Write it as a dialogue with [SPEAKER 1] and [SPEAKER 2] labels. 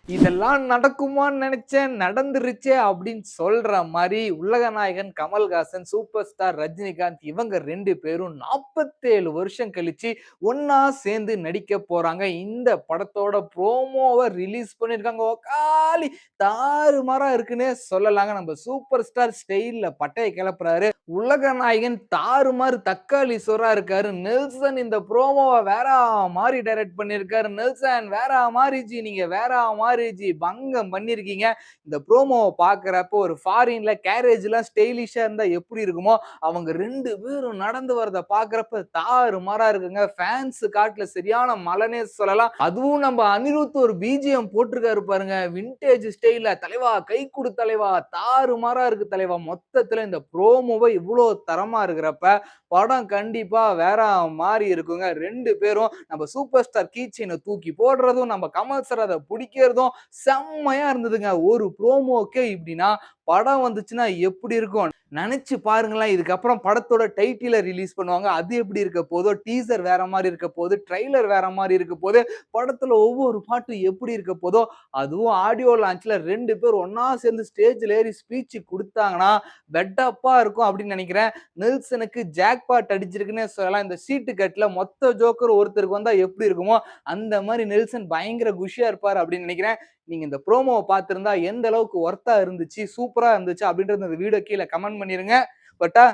[SPEAKER 1] இதெல்லாம் நடக்குமான்னு நினைச்சேன், நடந்துருச்சே அப்படின்னு சொல்ற மாரி, உலகநாயகன் கமல்ஹாசன், சூப்பர் ஸ்டார் ரஜினிகாந்த் இவங்க 2 பேரும் 47 வருஷம் கழிச்சு ஒண்ணா சேர்ந்து நடிக்க போறாங்க. இந்த படத்தோட ப்ரோமோவ ரிலீஸ் பண்ணியிருக்காங்க. ஒக்காலி தாறுமாறா இருக்குன்னே சொல்லலாங்க. நம்ம சூப்பர் ஸ்டார் ஸ்டைல்ல பட்டைய கிளப்புறாரு. உலகநாயகன் தாறுமாறு தக்காளி சோறா இருக்காரு. நெல்சன் இந்த ப்ரோமோவ வேற மாரி டைரக்ட் பண்ணியிருக்காரு. நெல்சன் வேற மாரி ஜி, நீங்க வேற மாரி ஜி, பங்கம் பண்ணியிருக்கீங்க. இந்த ப்ரோமோவ பார்க்கிறப்போ ஒரு ஃபாரின்ல கேரேஜ்லாம் ஸ்டைலிஷா இருந்தா எப்படி இருக்குமோ, அவங்க 2 பேரும் நடந்து வரத பார்க்கிறப்ப தாறுமாறா இருக்குங்க. ஃபேன்ஸ் காட்டுல சரியான மழைன்னே சொல்லலாம். அதுவும் நம்ம அனிருத் ஒரு பிஜிஎம் போட்டிருக்காரு பாருங்க. வின்டேஜ் ஸ்டைல்ல தலைவா கை குடு தலைவா, தாறுமாறா இருக்கு தலைவா. மொத்தத்துல இந்த ப்ரோமோவ இவ்ளோ தரமா இருக்கிறப்ப, படம் கண்டிப்பா வேற மாரி இருக்குங்க. 2 பேரும் நம்ம சூப்பர் ஸ்டார் கீ செயின தூக்கி போடுறதும், நம்ம கமல் சார் அத புடிக்கிறதும் செம்மையா இருந்ததுங்க. ஒரு ப்ரோமோக்கே இப்படின்னா, படம் வந்துச்சுன்னா எப்படி இருக்கும்? நெனச்சு பாருங்களேன். இதுக்கப்புறம் படத்தோட டைட்டில ரிலீஸ் பண்ணுவாங்க. அது எப்படி இருக்க போதோ, டீசர் வேற மாரி இருக்க போது, ட்ரெய்லர் வேற மாரி இருக்க போது, படத்துல ஒவ்வொரு பாட்டும் எப்படி இருக்க போதோ, அதுவும் ஆடியோ லான்ச்ல 2 பேர் ஒண்ணா சேர்ந்து ஸ்டேஜ்ல ஏறி ஸ்பீச் குடுத்தாங்கன்னா, பெட்டப்பா இருக்கும் அப்படின்னு நெனைக்கிறேன். நெல்சனுக்கு ஜாக்பாட் அடிச்சிருக்குன்னே சொல்லலாம். இந்த சீட்டு கட்டுல மொத்த ஜோக்கர் ஒருத்தருக்கு வந்தா எப்படி இருக்குமோ, அந்த மாரி நெல்சன் பயங்கர குஷியா இருப்பாரு அப்படின்னு நெனைக்கிறேன். நீங்க இந்த ப்ரோமோவ பார்த்திருந்தா எந்த அளவுக்கு ஒர்த்தா இருந்துச்சு, சூப்பரா இருந்துச்சு அப்படின்றத இந்த வீடியோ கீழ கமெண்ட் பண்ணிருங்க. பட்டா